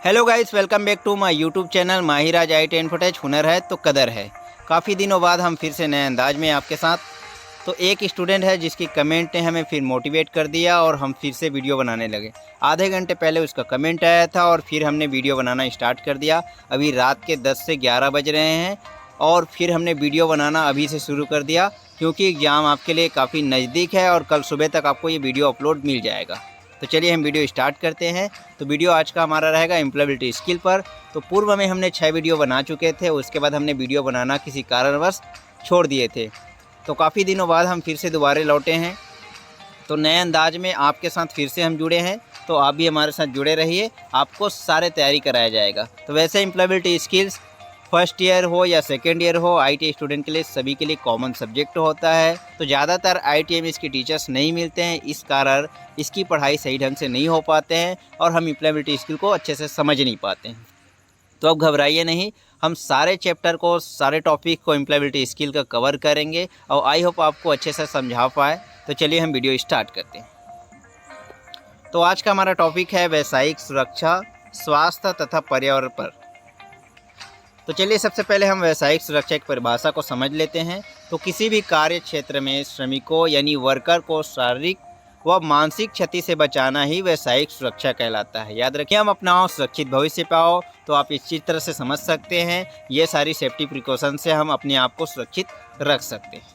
Hello guys, welcome back to my YouTube channel Mahiraj IT and footage. हुनर है तो कदर है। काफ़ी दिनों बाद हम फिर से नए अंदाज में आपके साथ। तो एक स्टूडेंट है जिसकी कमेंट ने हमें फिर मोटिवेट कर दिया और हम फिर से वीडियो बनाने लगे। आधे घंटे पहले उसका कमेंट आया था और फिर हमने वीडियो बनाना स्टार्ट कर दिया। अभी रात के 10 से 11 बज रहे हैं और फिर हमने वीडियो बनाना अभी से शुरू कर दिया, क्योंकि एग्ज़ाम आपके लिए काफ़ी नज़दीक है और कल सुबह तक आपको ये वीडियो अपलोड मिल जाएगा। तो चलिए हम वीडियो स्टार्ट करते हैं। तो वीडियो आज का हमारा रहेगा एम्प्लॉयबिलिटी स्किल पर। तो पूर्व में हमने 6 वीडियो बना चुके थे, उसके बाद हमने वीडियो बनाना किसी कारणवश छोड़ दिए थे। तो काफ़ी दिनों बाद हम फिर से दोबारा लौटे हैं। तो नए अंदाज में आपके साथ फिर से हम जुड़े हैं, तो आप भी हमारे साथ जुड़े रहिए, आपको सारे तैयारी कराया जाएगा। तो वैसे एम्प्लॉयबिलिटी स्किल्स फर्स्ट ईयर हो या सेकेंड ईयर हो, IT स्टूडेंट के लिए सभी के लिए कॉमन सब्जेक्ट होता है। तो ज़्यादातर IIT में इसके टीचर्स नहीं मिलते हैं, इस कारण इसकी पढ़ाई सही ढंग से नहीं हो पाते हैं और हम एम्प्लॉयबिलिटी स्किल को अच्छे से समझ नहीं पाते हैं। तो अब घबराइए नहीं, हम सारे चैप्टर को, सारे टॉपिक को एम्प्लॉयबिलिटी स्किल का कवर करेंगे और आई होप आपको अच्छे से समझा पाए। तो चलिए हम वीडियो स्टार्ट करते हैं। तो आज का हमारा टॉपिक है व्यावसायिक सुरक्षा, स्वास्थ्य तथा पर्यावरण पर। तो चलिए सबसे पहले हम व्यावसायिक सुरक्षा की परिभाषा को समझ लेते हैं। तो किसी भी कार्य क्षेत्र में श्रमिकों यानी वर्कर को शारीरिक व मानसिक क्षति से बचाना ही व्यावसायिक सुरक्षा कहलाता है। याद रखिए, हम अपनाओ सुरक्षित भविष्य पाओ। तो आप इस चित्र से समझ सकते हैं, ये सारी सेफ्टी प्रिकॉशन से हम अपने आप को सुरक्षित रख सकते हैं।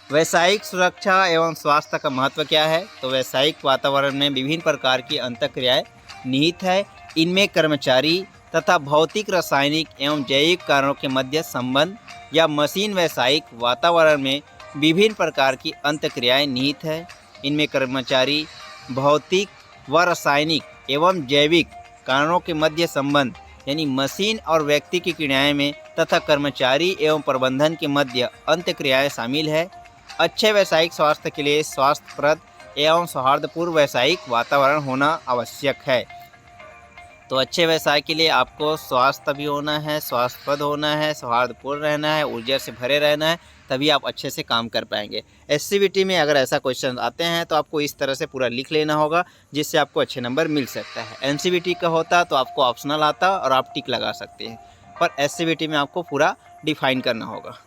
व्यावसायिक सुरक्षा एवं स्वास्थ्य का महत्व क्या है? तो व्यावसायिक वातावरण में विभिन्न प्रकार की अंतःक्रियाएं निहित है। इनमें कर्मचारी तथा भौतिक, रासायनिक एवं जैविक कारणों के मध्य संबंध या मशीन व्यावसायिक वातावरण में विभिन्न प्रकार की अंतःक्रियाएं निहित है। इनमें कर्मचारी, भौतिक व रासायनिक एवं जैविक कारणों के मध्य संबंध यानी मशीन और व्यक्ति की क्रियाएं में तथा कर्मचारी एवं प्रबंधन के मध्य अंतःक्रियाएं शामिल है। अच्छे व्यावसायिक स्वास्थ्य के लिए स्वास्थ्यप्रद एवं सौहार्दपूर्ण व्यावसायिक वातावरण होना आवश्यक है। तो अच्छे व्यवसाय के लिए आपको स्वास्थ्य भी होना है, स्वास्थ्यप्रद होना है, सौहार्दपूर्ण रहना है, ऊर्जा से भरे रहना है, तभी आप अच्छे से काम कर पाएंगे। SCBT में अगर ऐसा क्वेश्चन आते हैं तो आपको इस तरह से पूरा लिख लेना होगा, जिससे आपको अच्छे नंबर मिल सकता है। NCBT का होता तो आपको ऑप्शनल आता और आप टिक लगा सकते हैं, पर SCBT में आपको पूरा डिफाइन करना होगा।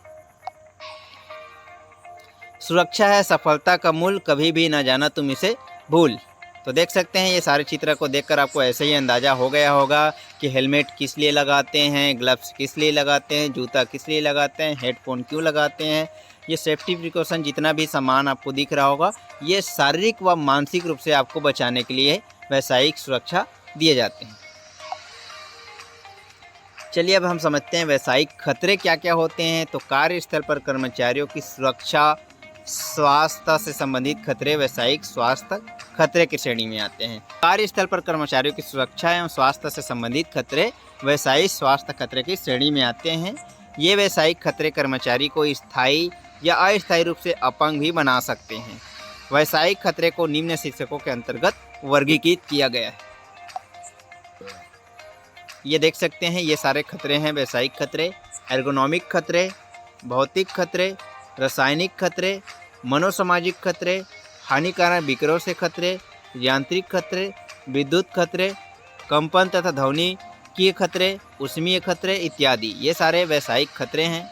सुरक्षा है सफलता का मूल, कभी भी ना जाना तुम इसे भूल। तो देख सकते हैं, ये सारे चित्र को देखकर आपको ऐसे ही अंदाज़ा हो गया होगा कि हेलमेट किस लिए लगाते हैं, ग्लव्स किस लिए लगाते हैं, जूता किस लिए लगाते हैं, हेडफोन क्यों लगाते हैं। ये सेफ्टी प्रिकॉशन जितना भी सामान आपको दिख रहा होगा, ये शारीरिक व मानसिक रूप से आपको बचाने के लिए व्यावसायिक सुरक्षा दिए जाते हैं। चलिए अब हम समझते हैं व्यावसायिक खतरे क्या क्या होते हैं। तो कार्यस्थल पर कर्मचारियों की सुरक्षा, स्वास्थ्य से संबंधित खतरे व्यावसायिक स्वास्थ्य खतरे की श्रेणी में आते हैं। कार्यस्थल पर कर्मचारियों की सुरक्षा एवं स्वास्थ्य से संबंधित खतरे व्यावसायिक स्वास्थ्य खतरे की श्रेणी में आते हैं। ये व्यावसायिक खतरे कर्मचारी को स्थायी या अस्थायी रूप से अपंग भी बना सकते हैं। व्यावसायिक खतरे को निम्न शीर्षकों के अंतर्गत वर्गीकृत किया गया है। ये देख सकते हैं, ये सारे खतरे हैं व्यावसायिक खतरे। एर्गोनॉमिक खतरे, भौतिक खतरे, रासायनिक खतरे, मनोसामाजिक खतरे, हानिकारक विकिरणों से खतरे, यांत्रिक खतरे, विद्युत खतरे, कंपन तथा ध्वनि के खतरे, ऊष्मीय खतरे इत्यादि, ये सारे व्यावसायिक खतरे हैं।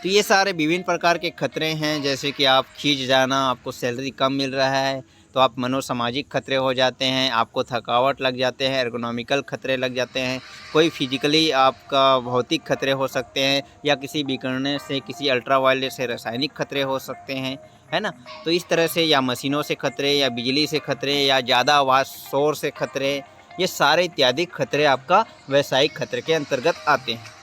तो ये सारे विभिन्न प्रकार के खतरे हैं, जैसे कि आप खींच जाना, आपको सैलरी कम मिल रहा है तो आप मनोसामाजिक खतरे हो जाते हैं, आपको थकावट लग जाते हैं, एर्गोनॉमिकल खतरे लग जाते हैं, कोई फिजिकली आपका भौतिक खतरे हो सकते हैं, या किसी विकिरण से, किसी अल्ट्रावायलेट से रासायनिक खतरे हो सकते हैं, है ना। तो इस तरह से, या मशीनों से खतरे, या बिजली से खतरे, या ज़्यादा आवाज़ शोर से खतरे, ये सारे इत्यादि खतरे आपका व्यावसायिक खतरे के अंतर्गत आते हैं।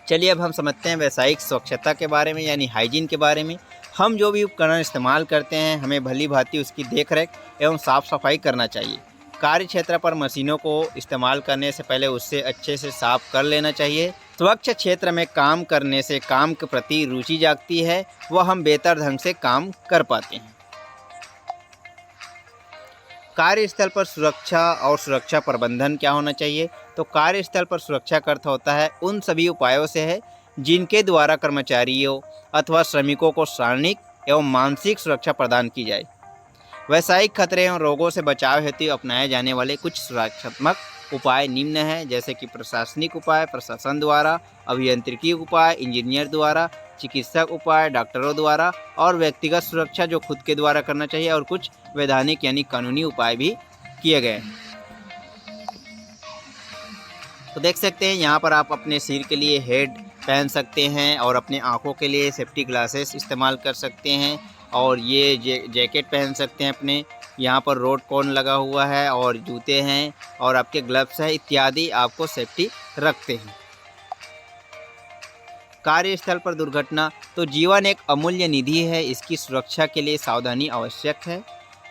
चलिए अब हम समझते हैं व्यावसायिक स्वच्छता के बारे में, यानी हाइजीन के बारे में। हम जो भी उपकरण इस्तेमाल करते हैं, हमें भली भांति उसकी देखरेख एवं साफ़ सफाई करना चाहिए। कार्य क्षेत्र पर मशीनों को इस्तेमाल करने से पहले उससे अच्छे से साफ कर लेना चाहिए। स्वच्छ क्षेत्र में काम करने से काम के प्रति रुचि जागती है, वह हम बेहतर ढंग से काम कर पाते हैं। कार्यस्थल पर सुरक्षा और सुरक्षा प्रबंधन क्या होना चाहिए? तो कार्यस्थल पर सुरक्षा का अर्थ होता है उन सभी उपायों से है जिनके द्वारा कर्मचारियों अथवा श्रमिकों को शारीरिक एवं मानसिक सुरक्षा प्रदान की जाए। वैश्विक खतरे और रोगों से बचाव हेतु अपनाए जाने वाले कुछ सुरक्षात्मक उपाय निम्न हैं, जैसे कि प्रशासनिक उपाय प्रशासन द्वारा, अभियांत्रिकी उपाय इंजीनियर द्वारा, चिकित्सक उपाय डॉक्टरों द्वारा, और व्यक्तिगत सुरक्षा जो खुद के द्वारा करना चाहिए, और कुछ वैधानिक यानी कानूनी उपाय भी किए गए हैं। तो देख सकते हैं यहाँ पर आप अपने सिर के लिए हेड पहन सकते हैं और अपने आँखों के लिए सेफ्टी ग्लासेस इस्तेमाल कर सकते हैं, और ये जैकेट पहन सकते हैं अपने। यहाँ पर रोड कॉर्न लगा हुआ है और जूते हैं और आपके ग्लव्स हैं इत्यादि आपको सेफ्टी रखते हैं। कार्यस्थल पर दुर्घटना, तो जीवन एक अमूल्य निधि है, इसकी सुरक्षा के लिए सावधानी आवश्यक है।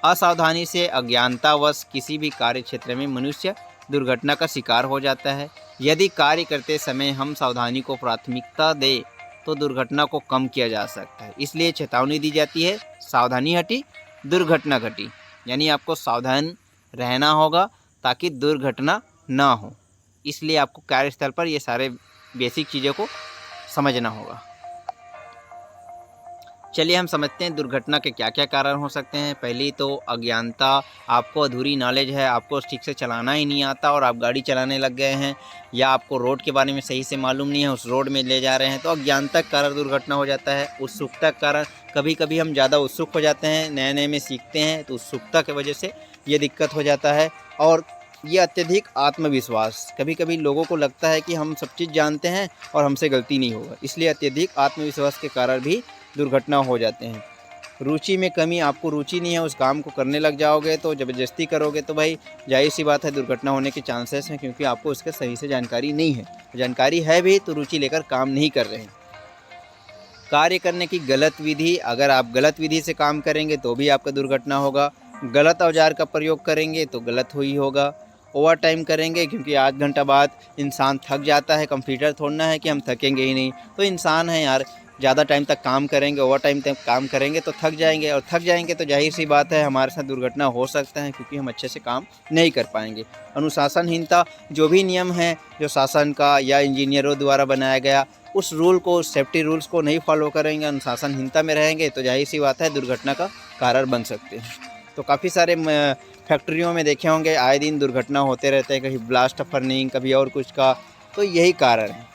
असावधानी से अज्ञानतावश किसी भी कार्य क्षेत्र में मनुष्य दुर्घटना का शिकार हो जाता है। यदि कार्य करते समय हम सावधानी को प्राथमिकता दें तो दुर्घटना को कम किया जा सकता है। इसलिए चेतावनी दी जाती है, सावधानी हटी दुर्घटना घटी, यानी आपको सावधान रहना होगा ताकि दुर्घटना ना हो। इसलिए आपको कार्यस्थल पर ये सारे बेसिक चीज़ों को समझना होगा। चलिए हम समझते हैं दुर्घटना के क्या क्या कारण हो सकते हैं। पहली तो अज्ञानता, आपको अधूरी नॉलेज है, आपको ठीक से चलाना ही नहीं आता और आप गाड़ी चलाने लग गए हैं, या आपको रोड के बारे में सही से मालूम नहीं है, उस रोड में ले जा रहे हैं, तो अज्ञानता के कारण दुर्घटना हो जाता है। उत्सुकता के कारण, कभी कभी हम ज़्यादा उत्सुक हो जाते हैं, नए नए में सीखते हैं, तो उत्सुकता की वजह से ये दिक्कत हो जाता है। और ये अत्यधिक आत्मविश्वास, कभी कभी लोगों को लगता है कि हम सब चीज़ जानते हैं और हमसे गलती नहीं होगा, इसलिए अत्यधिक आत्मविश्वास के कारण भी दुर्घटना हो जाते हैं। रुचि में कमी, आपको रुचि नहीं है, उस काम को करने लग जाओगे तो ज़बरदस्ती करोगे तो भाई जाहिर सी बात है दुर्घटना होने के चांसेस हैं, क्योंकि आपको इसका सही से जानकारी नहीं है। जानकारी है भी तो रुचि लेकर काम नहीं कर रहे हैं। कार्य करने की गलत विधि, अगर आप गलत विधि से काम करेंगे तो भी आपका दुर्घटना होगा। गलत औजार का प्रयोग करेंगे तो गलत ही होगा। ओवर टाइम करेंगे, क्योंकि 8 घंटा बाद इंसान थक जाता है, कंप्यूटर थोड़ना है कि हम थकेंगे ही नहीं, तो इंसान है यार, ज़्यादा टाइम तक काम करेंगे, ओवर टाइम तक काम करेंगे तो थक जाएंगे, और थक जाएंगे तो जाहिर सी बात है हमारे साथ दुर्घटना हो सकता है, क्योंकि हम अच्छे से काम नहीं कर पाएंगे। अनुशासनहीनता, जो भी नियम है जो शासन का या इंजीनियरों द्वारा बनाया गया, उस रूल को, सेफ्टी रूल्स को नहीं फॉलो करेंगे, अनुशासनहीनता में रहेंगे तो जाहिर सी बात है दुर्घटना का कारण बन सकते हैं। तो काफ़ी सारे फैक्ट्रियों में देखे होंगे आए दिन दुर्घटना होते रहते हैं, कहीं ब्लास्ट फर्निंग, कभी और कुछ का, तो यही कारण है।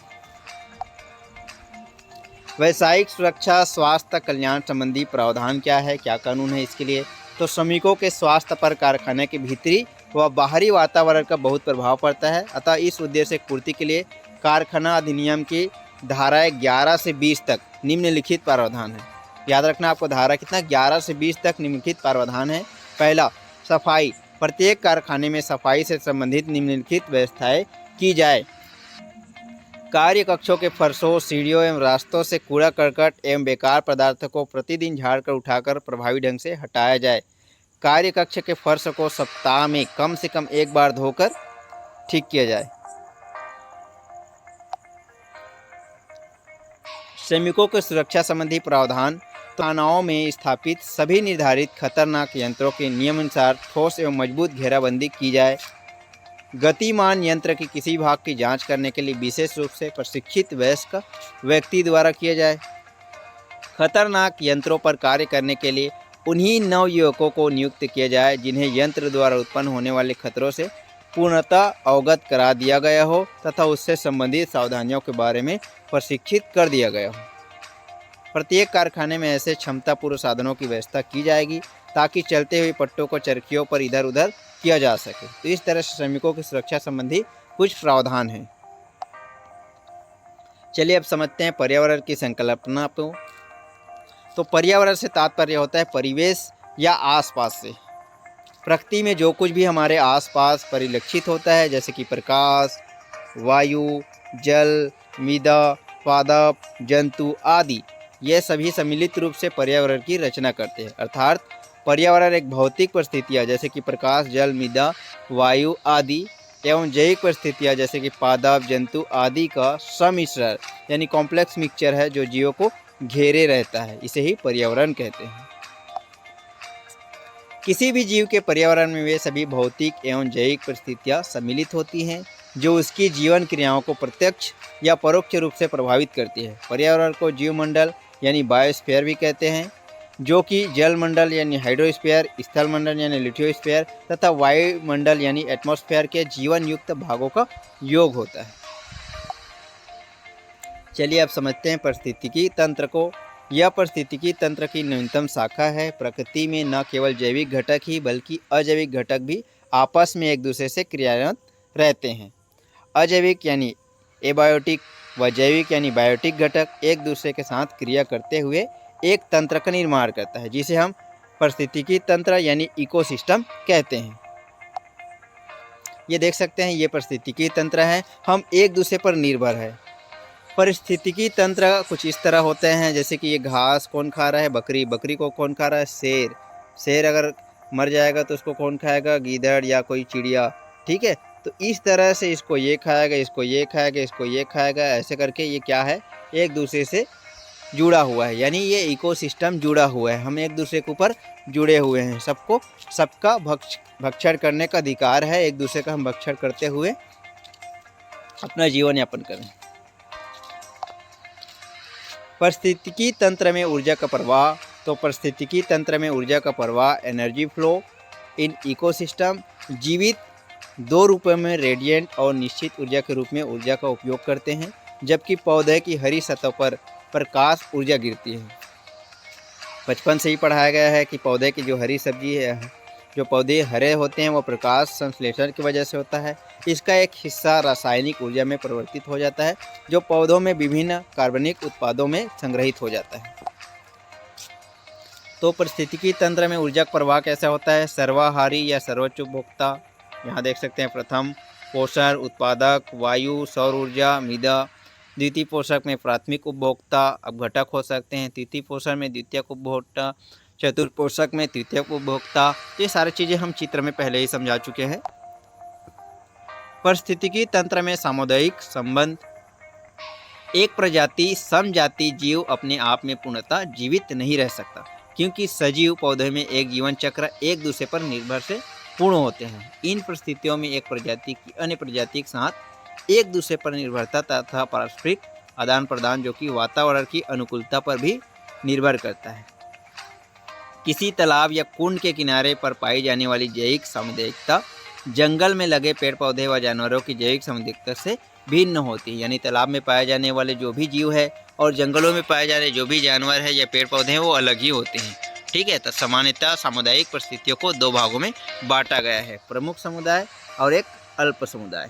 व्यावसायिक सुरक्षा स्वास्थ्य कल्याण संबंधी प्रावधान क्या है, क्या कानून है इसके लिए? तो श्रमिकों के स्वास्थ्य पर कारखाने के भीतरी व बाहरी वातावरण का बहुत प्रभाव पड़ता है, अतः इस उद्देश्य की पूर्ति के लिए कारखाना अधिनियम की धाराएँ 11 से 20 तक निम्नलिखित प्रावधान है। याद रखना आपको, धारा कितना, 11 से 20 तक निम्नलिखित प्रावधान है। पहला, सफाई, प्रत्येक कारखाने में सफाई से संबंधित निम्नलिखित व्यवस्थाएं की जाए। कार्य कक्षों के फर्शों, सीढ़ियों एवं रास्तों से कूड़ा करकट एवं बेकार पदार्थों को प्रतिदिन झाड़कर उठाकर प्रभावी ढंग से हटाया जाए। कार्य कक्ष के फर्श को सप्ताह में कम से कम एक बार धोकर ठीक किया जाए। श्रमिकों की सुरक्षा संबंधी प्रावधान, कारखानों में स्थापित सभी निर्धारित खतरनाक यंत्रों के नियमानुसार ठोस एवं मजबूत घेराबंदी की जाए। गतिमान यंत्र के किसी भाग की जांच करने के लिए विशेष रूप से प्रशिक्षित वयस्क व्यक्ति द्वारा किया जाए। खतरनाक यंत्रों पर कार्य करने के लिए उन्हीं नवयुवकों को नियुक्त किया जाए जिन्हें यंत्र द्वारा उत्पन्न होने वाले खतरों से पूर्णतः अवगत करा दिया गया हो तथा उससे संबंधित सावधानियों के बारे में प्रशिक्षित कर दिया गया हो। प्रत्येक कारखाने में ऐसे क्षमतापूर्ण साधनों की व्यवस्था की जाएगी ताकि चलते हुए पट्टों को चरखियों पर इधर उधर किया जा सके। तो इस तरह से श्रमिकों की सुरक्षा संबंधी कुछ प्रावधान हैं। चलिए अब समझते हैं पर्यावरण की संकल्पना को। तो पर्यावरण से तात्पर्य होता है परिवेश या आसपास से। प्रकृति में जो कुछ भी हमारे आसपास परिलक्षित होता है, जैसे कि प्रकाश, वायु, जल, मृदा, पादप, जंतु आदि, ये सभी सम्मिलित रूप से पर्यावरण की रचना करते हैं। अर्थात पर्यावरण एक भौतिक परिस्थितियाँ जैसे कि प्रकाश, जल, मृदा, वायु आदि एवं जैविक परिस्थितियाँ जैसे कि पादप, जंतु आदि का सम्मिश्रण यानी कॉम्प्लेक्स मिक्सचर है जो जीवों को घेरे रहता है, इसे ही पर्यावरण कहते हैं। किसी भी जीव के पर्यावरण में वे सभी भौतिक एवं जैविक परिस्थितियाँ सम्मिलित होती हैं जो उसकी जीवन क्रियाओं को प्रत्यक्ष या परोक्ष रूप से प्रभावित करती है। पर्यावरण को जीवमंडल यानी बायोस्फीयर भी कहते हैं। जो कि जल मंडल यानी हाइड्रोस्फीयर, स्थल मंडल यानी लिथोस्फीयर तथा वायुमंडल यानी एटमॉस्फेयर के जीवन युक्त भागों का योग होता है। चलिए अब समझते हैं पारिस्थितिकी तंत्र को। यह पारिस्थितिकी तंत्र की न्यूनतम शाखा है। प्रकृति में न केवल जैविक घटक ही बल्कि अजैविक घटक भी आपस में एक दूसरे से क्रियारत रहते हैं। अजैविक यानी एबायोटिक व जैविक यानी बायोटिक घटक एक दूसरे के साथ क्रिया करते हुए एक तंत्र का निर्माण करता है, जिसे हम पारिस्थितिकी तंत्र यानी इकोसिस्टम कहते हैं। ये देख सकते हैं, ये पारिस्थितिकी तंत्र है, हम एक दूसरे पर निर्भर है। पारिस्थितिकी तंत्र कुछ इस तरह होते हैं, जैसे कि ये घास कौन खा रहा है, बकरी, बकरी को कौन खा रहा है, शेर, शेर अगर मर जाएगा तो उसको कौन खाएगा, गीदड़ या कोई चिड़िया। ठीक है, तो इस तरह से इसको ये खाएगा, इसको ये खाएगा, इसको ये खाएगा, ऐसे करके ये क्या है, एक दूसरे से जुड़ा हुआ है। यानी ये इकोसिस्टम जुड़ा हुआ है, हम एक दूसरे के ऊपर जुड़े हुए हैं। सबको सबका भक्षण करने का अधिकार है, एक दूसरे का हम भक्षण करते हुए अपना जीवन यापन करें। पारिस्थितिकी तंत्र में ऊर्जा का प्रवाह। तो पारिस्थितिकी तंत्र में ऊर्जा का प्रवाह, एनर्जी फ्लो इन इकोसिस्टम, जीवित दो रूपों में रेडिएंट और निश्चित ऊर्जा के रूप में ऊर्जा का उपयोग करते हैं, जबकि पौधे की हरी सतह पर प्रकाश ऊर्जा गिरती है। बचपन से ही पढ़ाया गया है कि पौधे की जो हरी सब्जी है, जो पौधे हरे होते हैं वो प्रकाश संश्लेषण की वजह से होता है। इसका एक हिस्सा रासायनिक ऊर्जा में परिवर्तित हो जाता है, जो पौधों में विभिन्न कार्बनिक उत्पादों में संग्रहित हो जाता है। तो पारिस्थितिकी तंत्र में ऊर्जा का प्रवाह कैसा होता है, सर्वाहारी या सर्वोच्च उपभोक्ता, यहाँ देख सकते हैं, प्रथम पोषण उत्पादक, वायु, सौर ऊर्जा, मृदा। द्वितीय पोषक में प्राथमिक उपभोक्ता, अब घटक हो सकते हैं। तृतीय पोषण में द्वितीयक उपभोक्ता, चतुर्थ पोषक में तृतीयक उपभोक्ता। ये सारी चीज़ें हम चित्र में पहले ही समझा चुके हैं। पारिस्थितिकी तंत्र में सामुदायिक संबंध। एक प्रजाति समजाति जीव अपने आप में पूर्णतः जीवित नहीं रह सकता, क्योंकि सजीव पौधे में एक जीवन चक्र एक दूसरे पर निर्भर से पूर्ण होते हैं। इन परिस्थितियों में एक प्रजाति की अन्य प्रजाति के साथ एक दूसरे पर निर्भरता तथा पारस्परिक आदान प्रदान, जो कि वातावरण की अनुकूलता पर भी निर्भर करता है। किसी तालाब या कुंड के किनारे पर पाई जाने वाली जैविक सामुदायिकता जंगल में लगे पेड़ पौधे व जानवरों की जैविक सामुदायिकता से भिन्न होती है। यानी तालाब में पाए जाने वाले जो भी जीव है और जंगलों में पाए जाने जो भी जानवर है या पेड़ पौधे हैं वो अलग ही होते हैं। ठीक है, तो सामान्यतः सामुदायिक परिस्थितियों को दो भागों में बांटा गया है, प्रमुख समुदाय और एक अल्प समुदाय।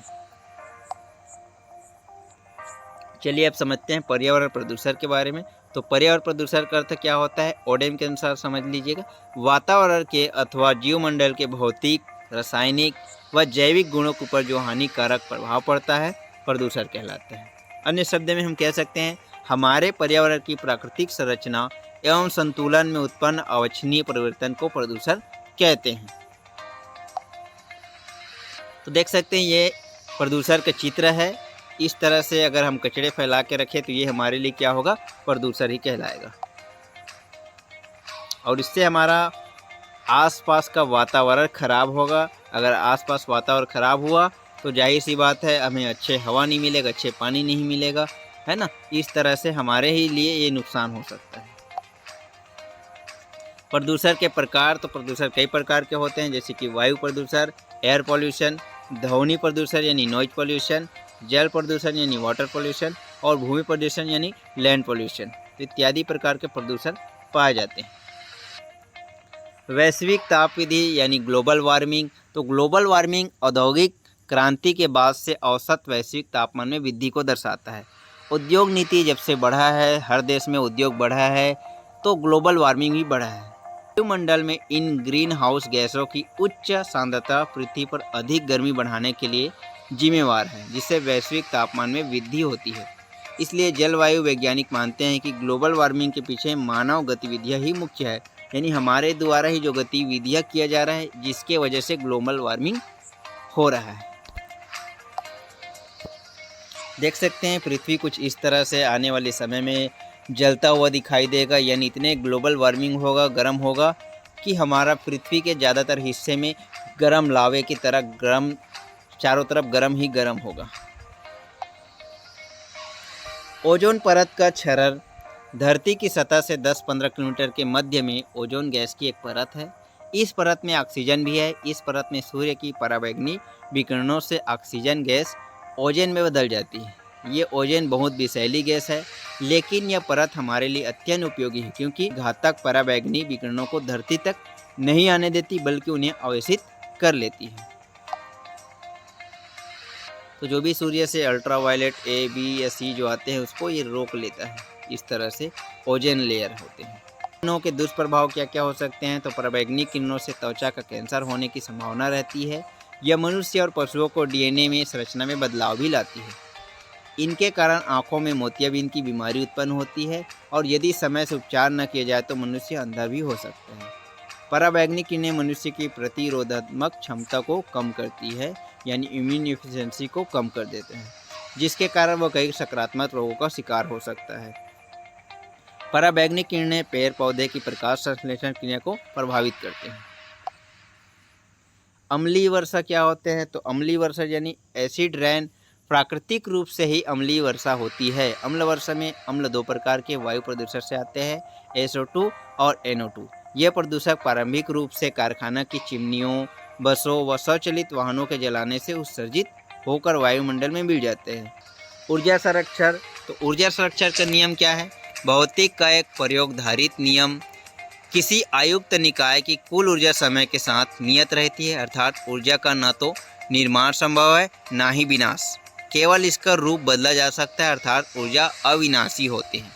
चलिए अब समझते हैं पर्यावरण प्रदूषण के बारे में। तो पर्यावरण प्रदूषण का अर्थ क्या होता है, ओडेम के अनुसार समझ लीजिएगा, वातावरण के अथवा जीवमंडल के भौतिक, रासायनिक व जैविक गुणों के ऊपर जो हानिकारक प्रभाव पड़ता है प्रदूषण कहलाता है। अन्य शब्द में हम कह सकते हैं हमारे पर्यावरण की प्राकृतिक संरचना एवं संतुलन में उत्पन्न अवांछनीय परिवर्तन को प्रदूषण कहते हैं। तो देख सकते हैं ये प्रदूषण का चित्र है। इस तरह से अगर हम कचरे फैला के रखें तो ये हमारे लिए क्या होगा, प्रदूषण ही कहलाएगा। और इससे हमारा आसपास का वातावरण खराब होगा। अगर आसपास वातावरण खराब हुआ तो जाहिर सी बात है हमें अच्छे हवा नहीं मिलेगा, अच्छे पानी नहीं मिलेगा, है ना। इस तरह से हमारे ही लिए ये नुकसान हो सकता है। प्रदूषण के प्रकार, तो प्रदूषण कई प्रकार के होते हैं, जैसे कि वायु प्रदूषण, एयर पॉल्यूशन, ध्वनि प्रदूषण यानी नॉइज पॉल्यूशन, जल प्रदूषण यानी वाटर पॉल्यूशन और भूमि प्रदूषण यानी लैंड पॉल्यूशन इत्यादि प्रकार के प्रदूषण पाए जाते हैं। वैश्विक ताप वृद्धि यानी ग्लोबल वार्मिंग। तो ग्लोबल वार्मिंग औद्योगिक क्रांति के बाद से औसत वैश्विक तापमान में वृद्धि को दर्शाता है। उद्योग नीति जब से बढ़ा है, हर देश में उद्योग बढ़ा है, तो ग्लोबल वार्मिंग भी बढ़ा है। वायुमंडल में इन ग्रीन हाउस गैसों की उच्च सांद्रता पृथ्वी पर अधिक गर्मी बढ़ाने के लिए जिम्मेवार है, जिससे वैश्विक तापमान में वृद्धि होती है। इसलिए जलवायु वैज्ञानिक मानते हैं कि ग्लोबल वार्मिंग के पीछे मानव गतिविधियां ही मुख्य है, यानी हमारे द्वारा ही जो गतिविधियां किया जा रहा है, जिसके वजह से ग्लोबल वार्मिंग हो रहा है। देख सकते हैं पृथ्वी कुछ इस तरह से आने वाले समय में जलता हुआ दिखाई देगा, यानी इतने ग्लोबल वार्मिंग होगा, गर्म होगा कि हमारा पृथ्वी के ज़्यादातर हिस्से में गर्म लावे की तरह गर्म, चारों तरफ गर्म ही गर्म होगा। ओजोन परत का क्षरण। धरती की सतह से 10-15 किलोमीटर के मध्य में ओजोन गैस की एक परत है। इस परत में ऑक्सीजन भी है। इस परत में सूर्य की पराबैंगनी विकिरणों से ऑक्सीजन गैस ओजोन में बदल जाती है। ये ओजोन बहुत विषैली गैस है, लेकिन यह परत हमारे लिए अत्यंत उपयोगी है क्योंकि घातक पराबैंगनी विकिरणों को धरती तक नहीं आने देती, बल्कि उन्हें अवशोषित कर लेती है। तो जो भी सूर्य से अल्ट्रावायलेट ए, बी या सी जो आते हैं उसको ये रोक लेता है। इस तरह से ओजोन लेयर होते हैं। किरणों के दुष्प्रभाव क्या क्या हो सकते हैं? तो पराबैंगनी किरणों से त्वचा का कैंसर होने की संभावना रहती है। यह मनुष्य और पशुओं को डीएनए में संरचना में बदलाव भी लाती है। इनके कारण आंखों में मोतियाबिंद की बीमारी उत्पन्न होती है और यदि समय से उपचार न किया जाए तो मनुष्य अंधा भी हो सकता है। पराबैंगनी किरणें मनुष्य की प्रतिरोधात्मक क्षमता को कम करती है, यानी इम्यून एफिशिएंसी को कम कर देते हैं, जिसके कारण वह कई सकारात्मक रोगों का शिकार हो सकता है। पराबैंगनी किरणें पेड़ पौधे की प्रकाश संश्लेषण क्रिया को प्रभावित करते हैं। अम्लीय वर्षा क्या होते हैं? तो अम्लीय वर्षा यानी एसिड रेन प्राकृतिक रूप से ही अम्लीय वर्षा होती है। अम्ल वर्षा में अम्ल दो प्रकार के वायु प्रदूषण से आते हैं, SO2 और NO2। यह प्रदूषक प्रारंभिक रूप से कारखाना की चिमनियों, बसों व स्वचालित वाहनों के जलाने से उत्सर्जित होकर वायुमंडल में मिल जाते हैं। ऊर्जा संरक्षण, तो ऊर्जा संरक्षण का नियम क्या है? भौतिक का एक प्रयोगधारित नियम किसी आयुक्त निकाय की कुल ऊर्जा समय के साथ नियत रहती है, अर्थात ऊर्जा का न तो निर्माण संभव है न ही विनाश, केवल इसका रूप बदला जा सकता है, अर्थात ऊर्जा अविनाशी होती है।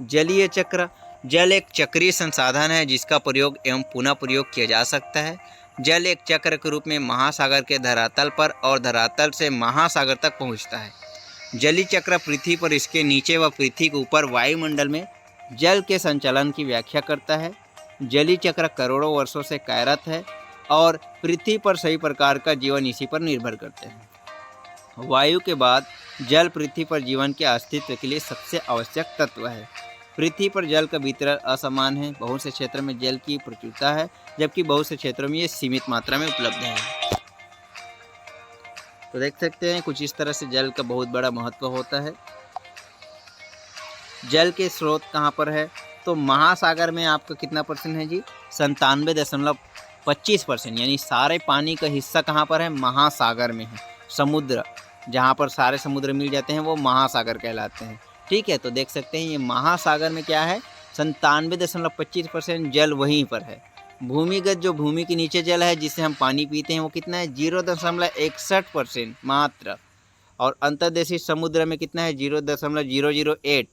जलीय चक्र, जल एक चक्रीय संसाधन है जिसका प्रयोग एवं पुनः प्रयोग किया जा सकता है। जल एक चक्र के रूप में महासागर के धरातल पर और धरातल से महासागर तक पहुंचता है। जलीय चक्र पृथ्वी पर, इसके नीचे व पृथ्वी के ऊपर वायुमंडल में जल के संचालन की व्याख्या करता है। जलीय चक्र करोड़ों वर्षों से कार्यरत है और पृथ्वी पर सभी प्रकार का जीवन इसी पर निर्भर करते हैं। वायु के बाद जल पृथ्वी पर जीवन के अस्तित्व के लिए सबसे आवश्यक तत्व है। पृथ्वी पर जल का वितरण असमान है। बहुत से क्षेत्र में जल की प्रचुरता है, जबकि बहुत से क्षेत्रों में ये सीमित मात्रा में उपलब्ध है। तो देख सकते हैं कुछ इस तरह से जल का बहुत बड़ा महत्व होता है। जल के स्रोत कहाँ पर है? तो महासागर में आपका कितना परसेंट है जी? 97.25%, यानी सारे पानी का हिस्सा कहाँ पर है? महासागर में है। समुद्र, जहाँ पर सारे समुद्र मिल जाते हैं वो महासागर कहलाते हैं। ठीक है, तो देख सकते हैं ये महासागर में क्या है? 97.25% जल वहीं पर है। भूमिगत, जो भूमि के नीचे जल है जिसे हम पानी पीते हैं, वो कितना है? 0.61% मात्र। और अंतर्देशीय समुद्र में कितना है? 0.008।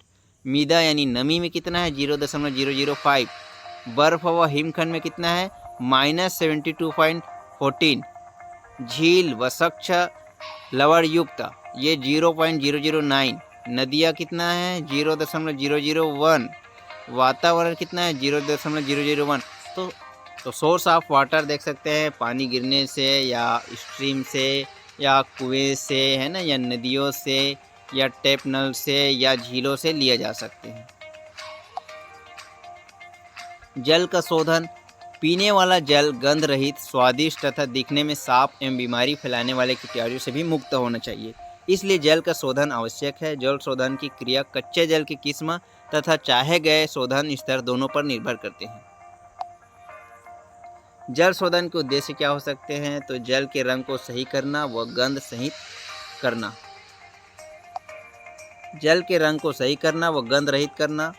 मृदा यानी नमी में कितना है? 0.005। बर्फ व हिमखंड में कितना है? -72.14। झील व स्वच्छ लवण युक्त ये 0.009। नदियाँ कितना है? 0.001। वातावरण कितना है? 0.001। तो सोर्स ऑफ वाटर देख सकते हैं, पानी गिरने से या स्ट्रीम से या कुएं से, है ना, या नदियों से या टैप नल से या झीलों से लिया जा सकते हैं। जल का शोधन, पीने वाला जल गंध रहित, स्वादिष्ट तथा दिखने में साफ एवं बीमारी फैलाने वाले कीटाणुओं से भी मुक्त होना चाहिए, इसलिए जल का शोधन आवश्यक है। जल शोधन की क्रिया कच्चे जल की किस्म तथा चाहे गए शोधन स्तर दोनों पर निर्भर करते हैं। जल शोधन के उद्देश्य क्या हो सकते हैं? तो जल के रंग को सही करना व गंध सहित करना, जल के रंग को सही करना व गंध रहित करना,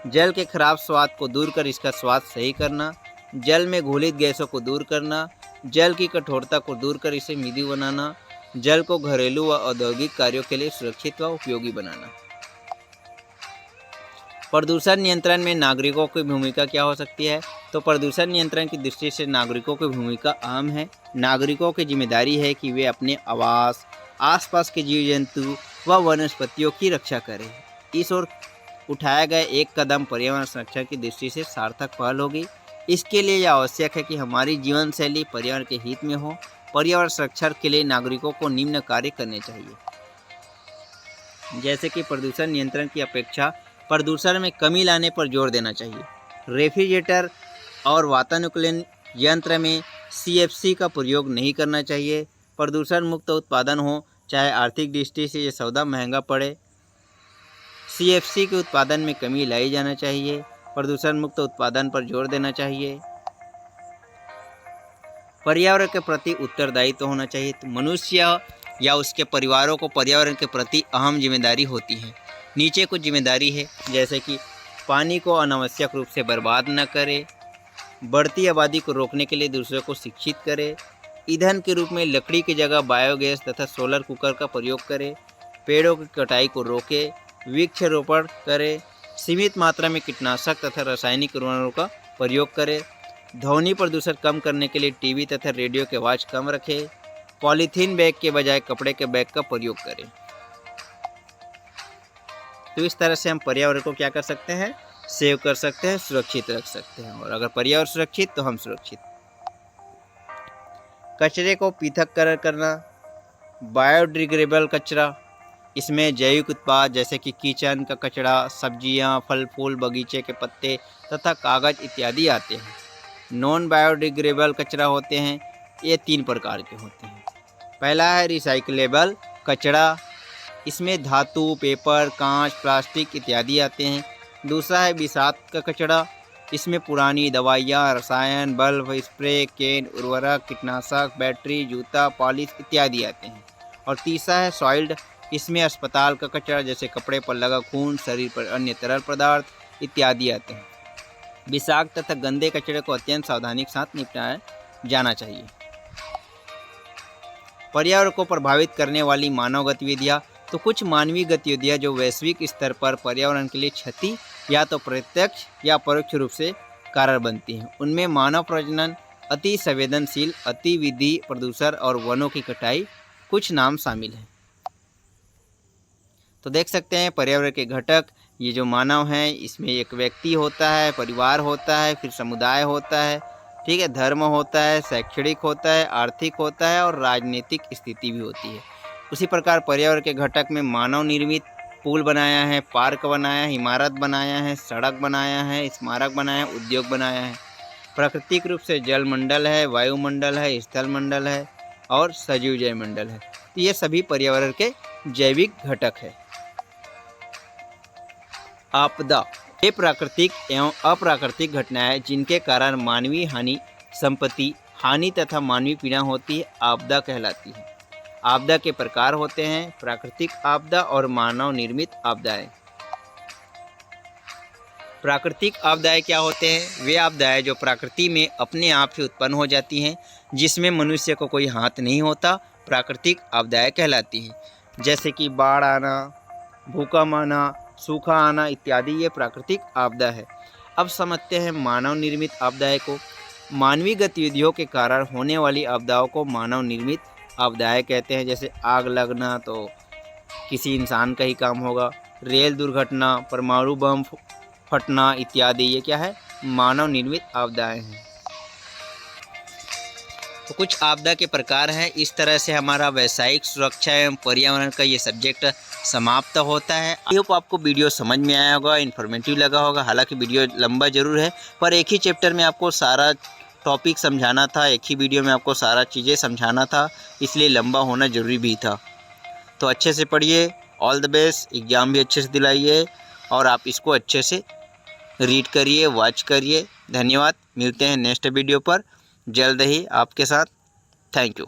जल के खराब स्वाद को दूर कर इसका स्वाद सही करना, जल में घुलित गैसों को दूर करना, जल की कठोरता को दूर कर इसे मृदु बनाना, जल को घरेलू व औद्योगिक कार्यों के लिए सुरक्षित व उपयोगी बनाना। प्रदूषण नियंत्रण में नागरिकों की भूमिका क्या हो सकती है? तो प्रदूषण नियंत्रण की दृष्टि से नागरिकों की भूमिका अहम है। नागरिकों की जिम्मेदारी है कि वे अपने आवास, आसपास के जीव जंतु व वनस्पतियों की रक्षा करें। इस ओर उठाया गया एक कदम पर्यावरण संरक्षण की दृष्टि से सार्थक पहल होगी। इसके लिए यह आवश्यक है कि हमारी जीवन शैली पर्यावरण के हित में हो। पर्यावरण संरक्षण के लिए नागरिकों को निम्न कार्य करने चाहिए, जैसे कि प्रदूषण नियंत्रण की अपेक्षा प्रदूषण में कमी लाने पर जोर देना चाहिए। रेफ्रिजरेटर और वातानुकूलन यंत्र में CFC का प्रयोग नहीं करना चाहिए। प्रदूषण मुक्त उत्पादन हो, चाहे आर्थिक दृष्टि से ये सौदा महंगा पड़े। CFC के उत्पादन में कमी लाई जाना चाहिए। प्रदूषण मुक्त उत्पादन पर जोर देना चाहिए। पर्यावरण के प्रति उत्तरदायित्व होना चाहिए। तो मनुष्य या उसके परिवारों को पर्यावरण के प्रति अहम जिम्मेदारी होती है। नीचे कुछ जिम्मेदारी है, जैसे कि पानी को अनावश्यक रूप से बर्बाद न करे, बढ़ती आबादी को रोकने के लिए दूसरों को शिक्षित करे, ईंधन के रूप में लकड़ी की जगह बायोगैस तथा सोलर कुकर का प्रयोग करे, पेड़ों की कटाई को रोके, वृक्षारोपण करे, सीमित मात्रा में कीटनाशक तथा रासायनिक उर्वरकों का प्रयोग करे, ध्वनि प्रदूषण कम करने के लिए टीवी तथा रेडियो की आवाज़ कम रखे, पॉलीथीन बैग के बजाय कपड़े के बैग का प्रयोग करें। तो इस तरह से हम पर्यावरण को क्या कर सकते हैं, सेव कर सकते हैं, सुरक्षित रख सकते हैं। और अगर पर्यावरण सुरक्षित तो हम सुरक्षित। कचरे को पृथक करना, बायोडिग्रेडेबल कचरा, इसमें जैविक उत्पाद जैसे कि किचन का कचरा, सब्जियां, फल फूल, बगीचे के पत्ते तथा कागज़ इत्यादि आते हैं। नॉन बायोडिग्रेडेबल कचरा होते हैं, ये 3 प्रकार के होते हैं। पहला है रिसाइक्लेबल कचरा, इसमें धातु, पेपर, कांच, प्लास्टिक इत्यादि आते हैं। दूसरा है विषाक्त का कचरा, इसमें पुरानी दवाइयाँ, रसायन, बल्ब, स्प्रे, कैन, उर्वरक, कीटनाशक, बैटरी, जूता, पॉलिश इत्यादि आते हैं। और तीसरा है सॉइल्ड, इसमें अस्पताल का कचरा जैसे कपड़े पर लगा खून, शरीर पर अन्य तरल पदार्थ इत्यादि आते हैं। विषाक्त तथा गंदे कचरे को अत्यंत सावधानी के साथ निपटाया जाना चाहिए। पर्यावरण को प्रभावित करने वाली मानव गतिविधियाँ, तो कुछ मानवीय गतिविधियाँ जो वैश्विक स्तर पर पर्यावरण के लिए क्षति या तो प्रत्यक्ष या परोक्ष रूप से कारण बनती हैं। उनमें मानव प्रजनन, अति संवेदनशील, अतिविधि प्रदूषण और वनों की कटाई कुछ नाम शामिल हैं। तो देख सकते हैं पर्यावरण के घटक, ये जो मानव हैं, इसमें एक व्यक्ति होता है, परिवार होता है, फिर समुदाय होता है, ठीक है, धर्म होता है, शैक्षणिक होता है, आर्थिक होता है और राजनीतिक स्थिति भी होती है। उसी प्रकार पर्यावरण के घटक में मानव निर्मित पुल बनाया है, पार्क बनाया है, इमारत बनाया है, सड़क बनाया है, स्मारक बनाया है, उद्योग बनाया है। प्राकृतिक रूप से जलमंडल है, वायुमंडल है, स्थलमंडल है और सजीव जैवमंडल है। तो ये सभी पर्यावरण के जैविक घटक है। आपदा, ये प्राकृतिक एवं अप्राकृतिक घटनाएं जिनके कारण मानवीय हानि, संपत्ति हानि तथा मानवीय पीड़ा होती है, आपदा कहलाती है। आपदा के प्रकार होते हैं प्राकृतिक आपदा और मानव निर्मित आपदाएं। प्राकृतिक आपदाएं क्या होते हैं? वे आपदाएं जो प्रकृति में अपने आप ही उत्पन्न हो जाती हैं, जिसमें मनुष्य को कोई हाथ नहीं होता, प्राकृतिक आपदाएं कहलाती हैं। जैसे कि बाढ़ आना, भूकंप आना, सूखा आना इत्यादि, ये प्राकृतिक आपदा है। अब समझते हैं मानव निर्मित आपदाएं को। मानवीय गतिविधियों के कारण होने वाली आपदाओं को मानव निर्मित आपदाएं कहते हैं। जैसे आग लगना तो किसी इंसान का ही काम होगा, रेल दुर्घटना, परमाणु बम फटना इत्यादि, ये क्या है? मानव निर्मित आपदाएं हैं। तो कुछ आपदा के प्रकार हैं। इस तरह से हमारा वैश्विक सुरक्षा एवं पर्यावरण का ये सब्जेक्ट समाप्त होता है। आई होप आपको वीडियो समझ में आया होगा, इन्फॉर्मेटिव लगा होगा। हालांकि वीडियो लंबा जरूर है, पर एक ही चैप्टर में आपको सारा टॉपिक समझाना था, एक ही वीडियो में आपको सारा चीज़ें समझाना था, इसलिए लंबा होना ज़रूरी भी था। तो अच्छे से पढ़िए, ऑल द बेस्ट, एग्ज़ाम भी अच्छे से दिलाइए और आप इसको अच्छे से रीड करिए, वॉच करिए। धन्यवाद, मिलते हैं नेक्स्ट वीडियो पर जल्द ही आपके साथ। Thank you.